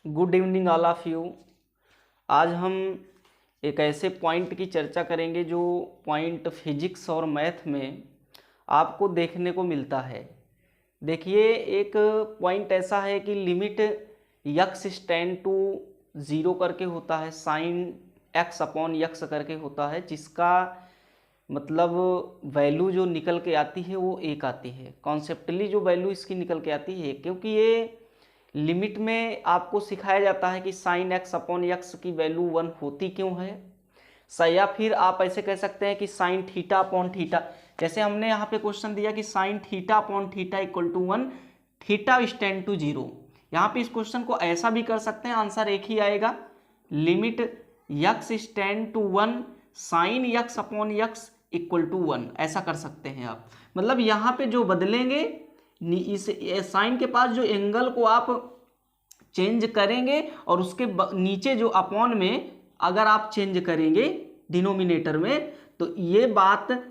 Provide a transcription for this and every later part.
Good evening all of you. आज हम एक ऐसे पॉइंट की चर्चा करेंगे जो पॉइंट फिजिक्स और मैथ में आपको देखने को मिलता है। देखिए, एक पॉइंट ऐसा है कि limit X tend to zero करके होता है, साइन एक्स अपॉन यक्स करके होता है, जिसका मतलब वैल्यू जो निकल के आती है वो एक आती है। कॉन्सेप्टली जो वैल्यू इसकी निकल के आती है, क्योंकि ये लिमिट में आपको सिखाया जाता है कि साइन एक्स अपॉन एक्स की वैल्यू 1 होती क्यों है। या फिर आप ऐसे कह सकते हैं कि साइन थीटा अपॉन थीटा, जैसे हमने यहाँ पे क्वेश्चन दिया कि sine theta upon theta equal to 1, theta tend to 0। यहाँ पे इस क्वेश्चन को ऐसा भी कर सकते हैं, आंसर एक ही आएगा, limit X tend to 1 sine X upon X equal to 1, ऐसा कर सकते हैं आप। मतलब यहाँ पे जो बदलेंगे, इस साइन के पास जो एंगल को आप चेंज करेंगे और उसके नीचे जो अपॉन में अगर आप चेंज करेंगे डिनोमिनेटर में, तो ये बात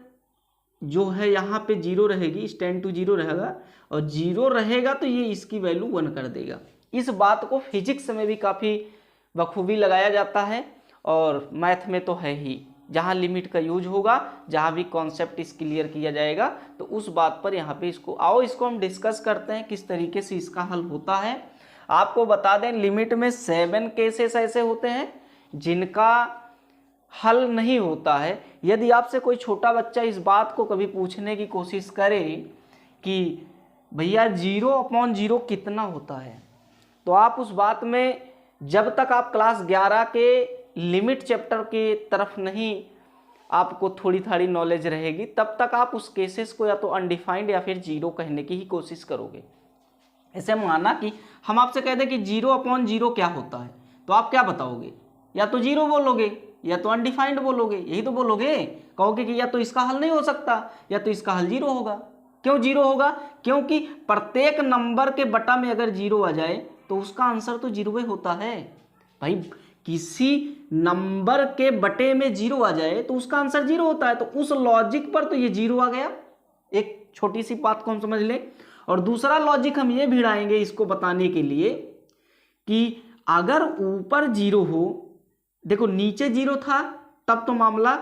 जो है यहाँ पे 0 रहेगी, टेंड टू 0 रहेगा, और 0 रहेगा तो ये इसकी वैल्यू 1 कर देगा। इस बात को फिजिक्स में भी काफ़ी बखूबी लगाया जाता है और मैथ में तो है ही। जहाँ लिमिट का यूज होगा, जहाँ भी कॉन्सेप्ट इस क्लियर किया जाएगा, तो उस बात पर यहाँ पे इसको हम डिस्कस करते हैं किस तरीके से इसका हल होता है। आपको बता दें, लिमिट में 7 केसेस ऐसे होते हैं जिनका हल नहीं होता है। यदि आपसे कोई छोटा बच्चा इस बात को कभी पूछने की कोशिश करे कि भैया 0 अपॉन 0 कितना होता है, तो आप उस बात में, जब तक आप क्लास 11 के लिमिट चैप्टर के तरफ नहीं आपको थोड़ी थोड़ी नॉलेज रहेगी, तब तक आप उस केसेस को या तो अनडिफाइंड या फिर 0 कहने की ही कोशिश करोगे। ऐसे माना कि हम आपसे कह दें कि 0 अपॉन 0 क्या होता है, तो आप क्या बताओगे? या तो 0 बोलोगे या तो अनडिफाइंड बोलोगे, यही तो बोलोगे। कहोगे कि या तो इसका हल नहीं हो सकता या तो इसका हल 0 होगा। क्यों 0 होगा? क्योंकि प्रत्येक नंबर के बटा में अगर 0 आ जाए तो उसका आंसर तो 0 ही होता है। भाई, किसी नंबर के बटे में 0 आ जाए तो उसका आंसर 0 होता है, तो उस लॉजिक पर तो ये 0 आ गया। एक छोटी सी बात को हम समझ लें, और दूसरा लॉजिक हम ये भिड़ाएंगे इसको बताने के लिए कि अगर ऊपर 0 हो, देखो नीचे 0 था तब तो मामला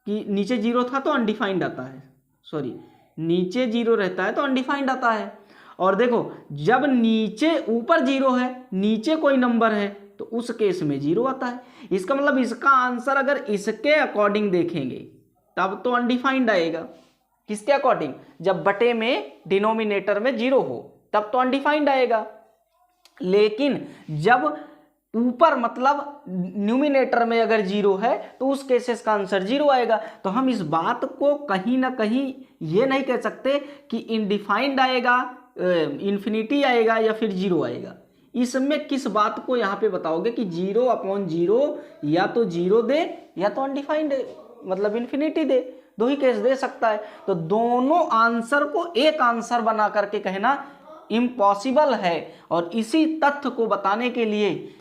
कि नीचे 0 था तो अनडिफाइंड आता है, सॉरी नीचे 0 रहता है तो अनडिफाइंड आता है। और देखो, जब नीचे ऊपर 0 है, नीचे कोई नंबर है, तो उस केस में 0 आता है। इसका मतलब इसका आंसर अगर इसके अकॉर्डिंग देखेंगे तब तो अनडिफाइंड आएगा। किसके अकॉर्डिंग? जब बटे में डिनोमिनेटर में 0 हो तब तो अनडिफाइंड आएगा। लेकिन जब ऊपर मतलब न्यूमिनेटर में अगर 0 है तो उस केसेस का आंसर 0 आएगा। तो हम इस बात को कहीं ना कहीं ये नहीं कह सकते कि इनडिफाइंड आएगा, इन्फिनिटी आएगा या फिर 0 आएगा। इसमें किस बात को यहाँ पे बताओगे कि 0 अपॉन 0 या तो 0 दे या तो अनडिफाइंड मतलब इन्फिनिटी दे, दो ही केस दे सकता है। तो दोनों आंसर को एक आंसर बना करके कहना इम्पॉसिबल है। और इसी तथ्य को बताने के लिए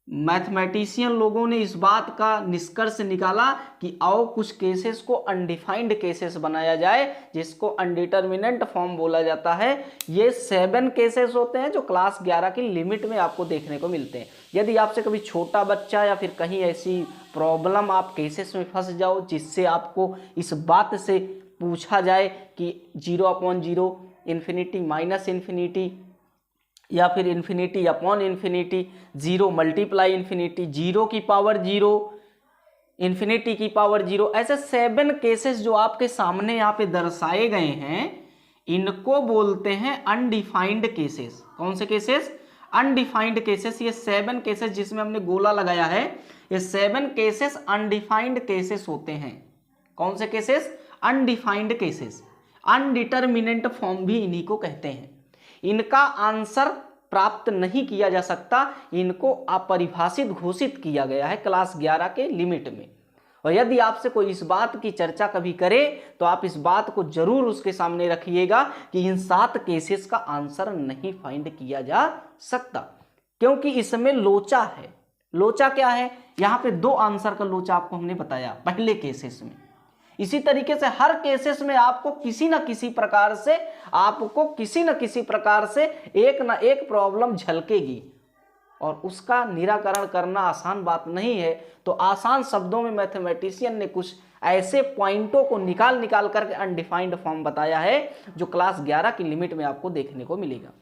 मैथमेटिशियन लोगों ने इस बात का निष्कर्ष निकाला कि आओ कुछ केसेस को अनडिफाइंड केसेस बनाया जाए, जिसको अनडिटरमिनेंट फॉर्म बोला जाता है। ये 7 केसेस होते हैं जो क्लास 11 की लिमिट में आपको देखने को मिलते हैं। यदि आपसे कभी छोटा बच्चा या फिर कहीं ऐसी प्रॉब्लम आप केसेस में फंस जाओ जिससे आपको इस बात से पूछा जाए कि 0 अपॉन 0, इन्फिनिटी माइनस इन्फिनिटी, या फिर infinity upon infinity, 0 multiply infinity, 0 की पावर 0, इन्फिनिटी की पावर 0, ऐसे 7 केसेस जो आपके सामने यहाँ पे दर्शाए गए हैं, इनको बोलते हैं अनडिफाइंड केसेस। कौन से केसेस? Undefined cases. ये 7 केसेस जिसमें हमने गोला लगाया है, ये 7 केसेस अनडिफाइंड केसेस होते हैं। कौन से cases? Undefined cases. Indeterminate form भी इन्हीं को कहते हैं। इनका आंसर प्राप्त नहीं किया जा सकता, इनको अपरिभाषित घोषित किया गया है क्लास 11 के लिमिट में। और यदि आपसे कोई इस बात की चर्चा कभी करे तो आप इस बात को जरूर उसके सामने रखिएगा कि इन 7 केसेस का आंसर नहीं फाइंड किया जा सकता, क्योंकि इसमें लोचा है। लोचा क्या है? यहाँ पे 2 आंसर का लोचा आपको हमने बताया पहले केसेस में। इसी तरीके से हर केसेस में आपको किसी न किसी प्रकार से एक ना एक प्रॉब्लम झलकेगी और उसका निराकरण करना आसान बात नहीं है। तो आसान शब्दों में मैथमेटिशियन ने कुछ ऐसे पॉइंटों को निकाल करके अनडिफाइंड फॉर्म बताया है जो क्लास 11 की लिमिट में आपको देखने को मिलेगा।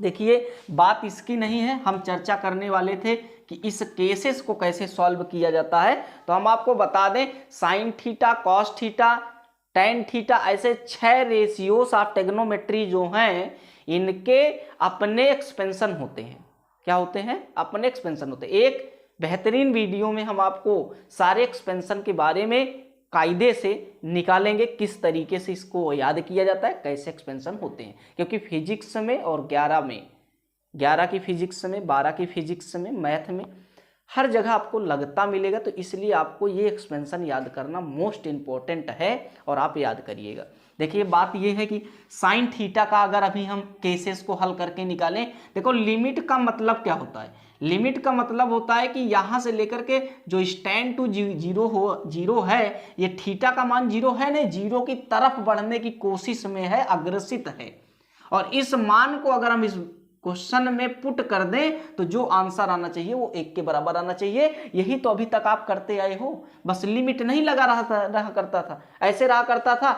देखिए बात इसकी नहीं है, हम चर्चा करने वाले थे कि इस केसेस को कैसे सॉल्व किया जाता है। तो हम आपको बता दें sine theta, cos theta, tan theta, ऐसे 6 रेशियोस ऑफ ट्रिग्नोमेट्री जो हैं इनके अपने एक्सपेंशन होते हैं। क्या होते हैं? अपने एक्सपेंशन होते हैं। एक बेहतरीन वीडियो में हम आपको सारे एक्सपेंशन के बारे में कायदे से निकालेंगे, किस तरीके से इसको याद किया जाता है, कैसे एक्सपेंशन होते हैं। क्योंकि फिजिक्स में और 11 की फिजिक्स में, 12 की फिजिक्स में, मैथ में हर जगह आपको लगता मिलेगा। तो इसलिए आपको ये एक्सपेंशन याद करना मोस्ट इंपॉर्टेंट है और आप याद करिएगा। देखिए बात ये है कि साइन थीटा का अगर अभी हम केसेस को हल करके निकालें, देखो लिमिट का मतलब क्या होता है? लिमिट का मतलब होता है कि यहां से लेकर के जो स्टैंड टू जीरो है, ये थीटा का मान 0 है नहीं, 0 की तरफ बढ़ने की कोशिश में है, अग्रसित है। और इस मान को अगर हम इस क्वेश्चन में पुट कर दें तो जो आंसर आना चाहिए वो 1 के बराबर आना चाहिए। यही तो अभी तक आप करते आए हो, बस लिमिट नहीं लगा रहा करता था, ऐसे रहा करता था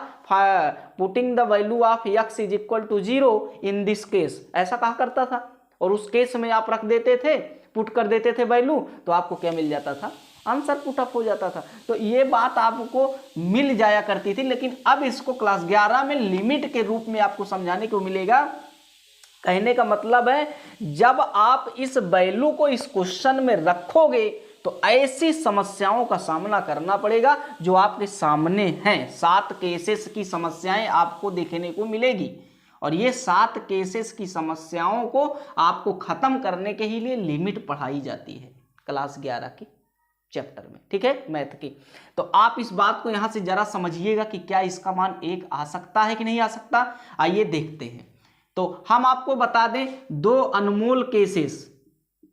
putting the value of x is equal to 0 in this case, ऐसा कहा करता था। और उस केस में आप रख देते थे, पुट कर देते थे वैल्यू, तो आपको क्या मिल जाता था? आंसर पुट अप हो जाता था। तो ये बात आपको मिल जाया करती थी, लेकिन अब इसको क्लास 11 में लिमिट के रूप में आपको समझाने को मिलेगा। कहने का मतलब है जब आप इस वैल्यू को इस क्वेश्चन में रखोगे तो ऐसी समस्याओं का सामना करना पड़ेगा जो आपके सामने हैं। 7 केसेस की समस्याएं आपको देखने को मिलेगी और ये 7 केसेस की समस्याओं को आपको खत्म करने के ही लिए लिमिट पढ़ाई जाती है क्लास 11 की चैप्टर में, ठीक है, मैथ की। तो आप इस बात को यहां से जरा समझिएगा कि क्या इसका मान 1 आ सकता है कि नहीं आ सकता। आइए देखते हैं। तो हम आपको बता दें 2 अनमोल केसेस,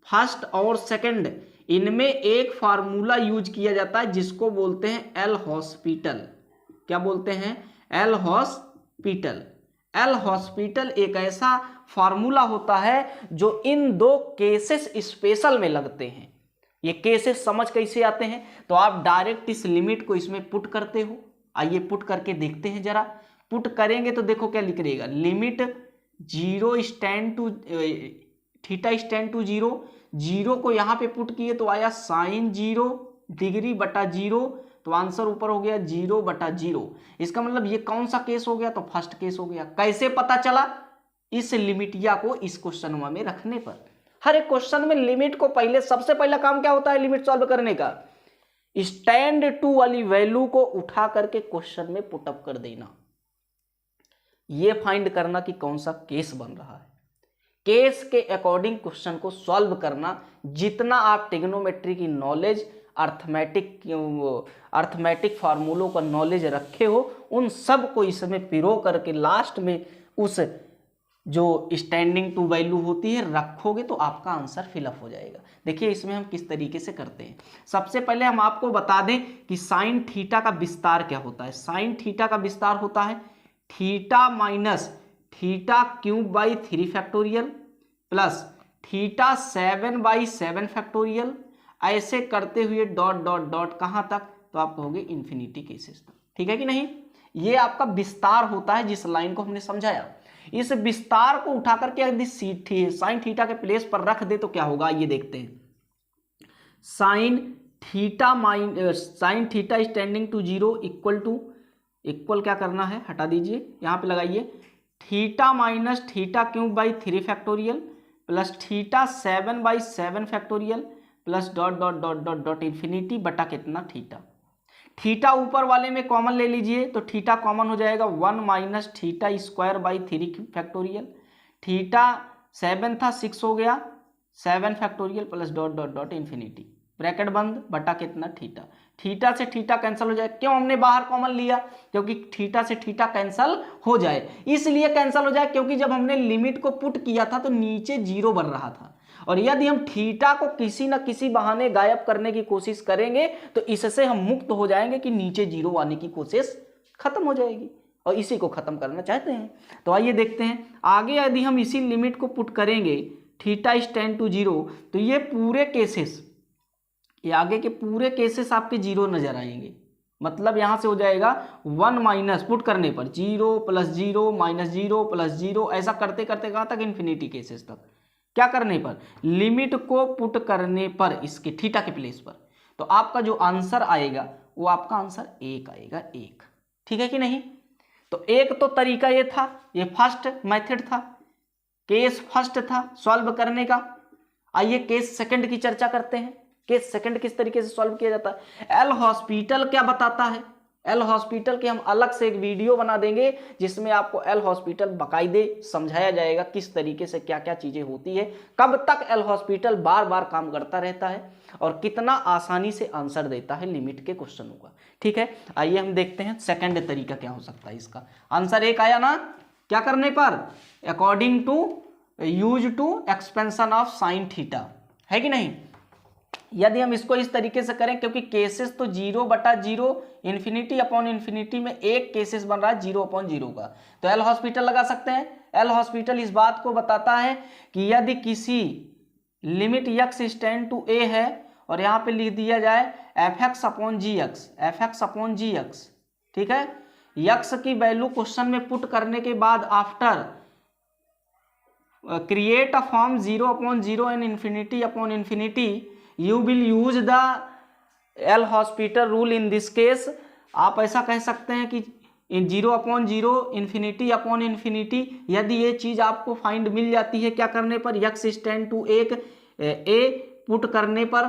फर्स्ट और सेकंड, इनमें एक फार्मूला यूज किया जाता है जिसको बोलते हैं एल हॉस्पिटल। क्या बोलते हैं? L hospital. एल हॉस्पिटल एक ऐसा फार्मूला होता है जो इन 2 केसेस स्पेशल में लगते हैं। ये केसेस समझ कैसे आते हैं? तो आप डायरेक्ट इस लिमिट को इसमें पुट करते हो। आइए पुट करके देखते हैं जरा। पुट करेंगे तो देखो क्या लिखिएगा, limit 0 stand to theta stand to 0, 0 को यहाँ पे पुट किए तो आया साइन 0 डिग्री बटा 0, तो आंसर ऊपर हो गया 0 बटा 0। इसका मतलब ये कौन सा केस हो गया? तो फर्स्ट केस हो गया। कैसे पता चला? इस लिमिटिया को इस क्वेश्चन में रखने पर। हर एक क्वेश्चन में लिमिट को पहले, सबसे पहला काम क्या होता है लिमिट सॉल्व करने का? स्टैंड टू वाली वैल्यू को उठा करके क्वेश्चन में पुटअप कर देना, ये फाइंड करना कि कौन सा केस बन रहा है। केस के अकॉर्डिंग क्वेश्चन को सॉल्व करना। जितना आप ट्रिग्नोमेट्री की नॉलेज, अर्थमेटिक फार्मूलों का नॉलेज रखे हो, उन सब को इसमें पिरो करके लास्ट में उस जो स्टैंडिंग टू वैल्यू होती है रखोगे तो आपका आंसर फिलअप हो जाएगा। देखिए इसमें हम किस तरीके से करते हैं। सबसे पहले हम आपको बता दें कि साइन थीटा का विस्तार क्या होता है। साइन थीटा का विस्तार होता है theta minus theta cube by 3 factorial plus theta 7/7 factorial, ऐसे करते हुए डॉट डॉट डॉट कहाँ तक? तो आप कहोगे इन्फिनिटी केसेस तक। ठीक है कि नहीं? ये आपका विस्तार होता है जिस लाइन को हमने समझाया। इस विस्तार को उठा करके यदि साइन थीटा के प्लेस पर रख दे तो क्या होगा, ये देखते हैं। Sine theta standing to 0 equal क्या करना है, हटा दीजिए, यहां पे लगाइए theta minus theta cube by 3 factorial plus theta 7/7 factorial plus dot dot dot dot dot infinity बटा कितना थीटा। थीटा ऊपर वाले में कॉमन ले लीजिए तो थीटा कॉमन हो जाएगा 1 minus theta square by 3 factorial. Theta 7 था 6 हो गया 7 factorial plus dot dot dot infinity, bracket बंद बटा कितना थीटा। थीटा से थीटा कैंसिल हो जाए। क्यों हमने बाहर कॉमन लिया? क्योंकि थीटा से थीटा कैंसिल हो जाए, इसलिए कैंसिल हो जाए क्योंकि जब हमने लिमिट को पुट किया था तो नीचे 0 बन रहा था, और यदि हम थीटा को किसी न किसी बहाने गायब करने की कोशिश करेंगे तो इससे हम मुक्त हो जाएंगे कि नीचे 0 आने की कोशिश खत्म हो जाएगी, और इसी को खत्म करना चाहते हैं। तो आइए देखते हैं आगे। यदि हम इसी लिमिट को पुट करेंगे थीटा इज 10 to 0, तो ये पूरे केसेस, ये आगे के पूरे केसेस आपके 0 नजर आएंगे। मतलब यहां से हो जाएगा 1 माइनस पुट करने पर 0 प्लस 0 माइनस 0 प्लस 0, ऐसा करते करते कहां तक, इन्फिनिटी केसेस तक। क्या करने पर, लिमिट को पुट करने पर इसके थीटा के प्लेस पर, तो आपका जो आंसर आएगा वो आपका आंसर 1 आएगा, 1। ठीक है कि नहीं। तो एक तो तरीका ये था, ये फर्स्ट मेथड था, केस फर्स्ट था सॉल्व करने का। आइए केस सेकंड की चर्चा करते हैं। केस सेकंड किस तरीके से सॉल्व किया जाता है। एल हॉस्पिटल क्या बताता है, एल हॉस्पिटल के हम अलग से एक वीडियो बना देंगे जिसमें आपको एल हॉस्पिटल बाकायदे समझाया जाएगा किस तरीके से क्या क्या चीजें होती है, कब तक एल हॉस्पिटल बार बार काम करता रहता है और कितना आसानी से आंसर देता है लिमिट के क्वेश्चनों का। ठीक है, आइए हम देखते हैं सेकंड तरीका क्या हो सकता है। इसका आंसर 1 आया ना, क्या करने पर, according to use to expansion of sine theta, है कि नहीं। यदि हम इसको इस तरीके से करें, क्योंकि केसेस तो 0/0 इन्फिनिटी अपॉन इन्फिनिटी में एक केसेस बन रहा है 0/0 का, तो एल हॉस्पिटल लगा सकते हैं। एल हॉस्पिटल इस बात को बताता है कि यदि किसी limit x tend to a है और यहाँ पे लिख दिया जाए fx अपॉन gx, ठीक है, x की वैल्यू क्वेश्चन में पुट करने के बाद after create a form 0/0 and infinity upon infinity, you will use the L hospital rule in this case। आप ऐसा कह सकते हैं कि 0/0 इन्फिनिटी अपॉन इन्फिनिटी, यदि ये चीज आपको फाइंड मिल जाती है क्या करने पर, x tend to a put करने पर,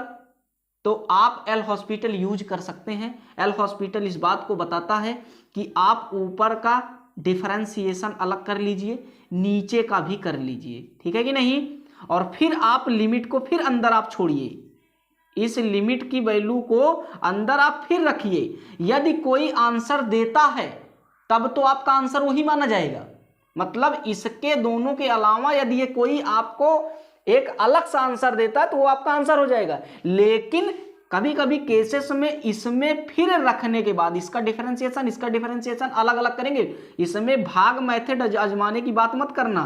तो आप एल हॉस्पिटल यूज कर सकते हैं। एल हॉस्पिटल इस बात को बताता है कि आप ऊपर का डिफरेंशिएशन अलग कर लीजिए, नीचे का भी कर लीजिए, ठीक है कि नहीं, और फिर आप लिमिट को फिर अंदर आप छोड़िए, इस लिमिट की वैल्यू को अंदर आप फिर रखिए। यदि कोई आंसर देता है तब तो आपका आंसर वही माना जाएगा। मतलब इसके दोनों के अलावा यदि ये कोई आपको एक अलग सा आंसर देता है तो वो आपका आंसर हो जाएगा। लेकिन कभी कभी केसेस में इसमें फिर रखने के बाद इसका डिफरेंशिएशन अलग अलग करेंगे। इसमें भाग मेथड आजमाने की बात मत करना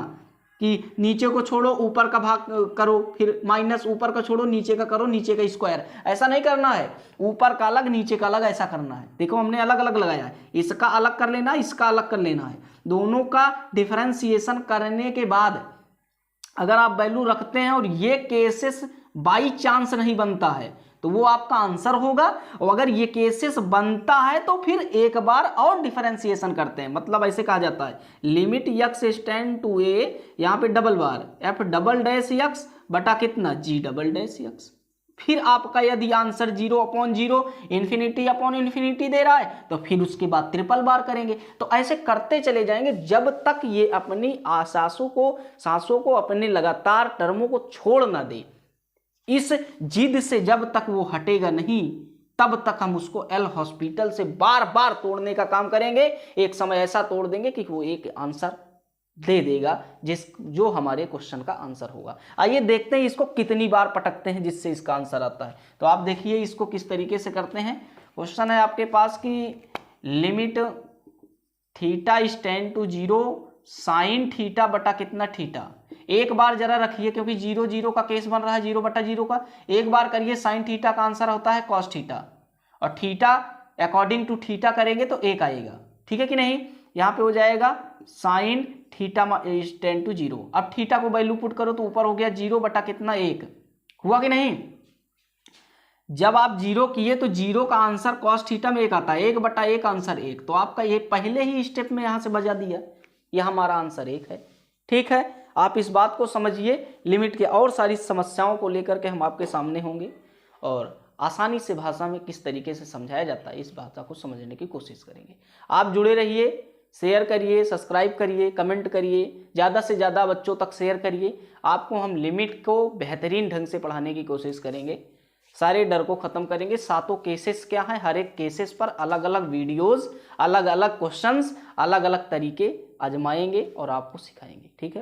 कि नीचे को छोड़ो ऊपर का भाग करो, फिर माइनस ऊपर का छोड़ो नीचे का करो, नीचे का स्क्वायर, ऐसा नहीं करना है। ऊपर का अलग नीचे का अलग ऐसा करना है। देखो हमने अलग अलग लगाया है, इसका अलग कर लेना है, इसका अलग कर लेना है। दोनों का डिफरेंशिएशन करने के बाद अगर आप वैल्यू रखते हैं और ये केसेस बाई चांस नहीं बनता है तो वो आपका आंसर होगा, और अगर ये केसेस बनता है तो फिर एक बार और डिफरेंशिएशन करते हैं। मतलब ऐसे कहा जाता है limit x tend to a, यहाँ पे double bar f double dash x बटा कितना g डबल डैश x। फिर आपका यदि आंसर 0/0 इन्फिनिटी अपॉन इन्फिनिटी दे रहा है तो फिर उसके बाद ट्रिपल बार करेंगे। तो ऐसे करते चले जाएंगे जब तक ये अपनी सांसों को अपने लगातार टर्मों को छोड़ ना दे। इस जिद से जब तक वो हटेगा नहीं तब तक हम उसको एल हॉस्पिटल से बार बार तोड़ने का काम करेंगे। एक समय ऐसा तोड़ देंगे कि वो एक आंसर दे देगा जो हमारे क्वेश्चन का आंसर होगा। आइए देखते हैं इसको कितनी बार पटकते हैं जिससे इसका आंसर आता है। तो आप देखिए इसको किस तरीके से करते हैं। क्वेश्चन है आपके पास कि limit theta is tend to 0 sine theta बटा कितना थीटा। एक बार जरा रखिए क्योंकि 0/0 का केस बन रहा है, 0/0 का। एक बार करिए, साइन थीटा का आंसर होता है कॉस थीटा, और थीटा अकॉर्डिंग टू थीटा करेंगे तो 1 आएगा, ठीक है कि नहीं। यहाँ पे हो जाएगा sine theta is tend to 0। अब थीटा को वैल्यू पुट करो तो ऊपर हो गया 0 बटा कितना 1, हुआ कि नहीं। जब आप 0 किए तो 0 का आंसर कॉस थीटा में 1 आता है, 1/1 आंसर 1। तो आपका ये पहले ही स्टेप में यहाँ से बजा दिया, यह हमारा आंसर 1 है, ठीक है। आप इस बात को समझिए। लिमिट के और सारी समस्याओं को लेकर के हम आपके सामने होंगे और आसानी से भाषा में किस तरीके से समझाया जाता है इस भाषा को समझने की कोशिश करेंगे। आप जुड़े रहिए, शेयर करिए, सब्सक्राइब करिए, कमेंट करिए, ज़्यादा से ज़्यादा बच्चों तक शेयर करिए। आपको हम लिमिट को बेहतरीन ढंग से पढ़ाने की कोशिश करेंगे, सारे डर को ख़त्म करेंगे। सातों केसेस क्या है, हर एक केसेस पर अलग अलग वीडियोस, अलग अलग क्वेश्चंस, अलग अलग तरीके आजमाएंगे और आपको सिखाएंगे, ठीक है।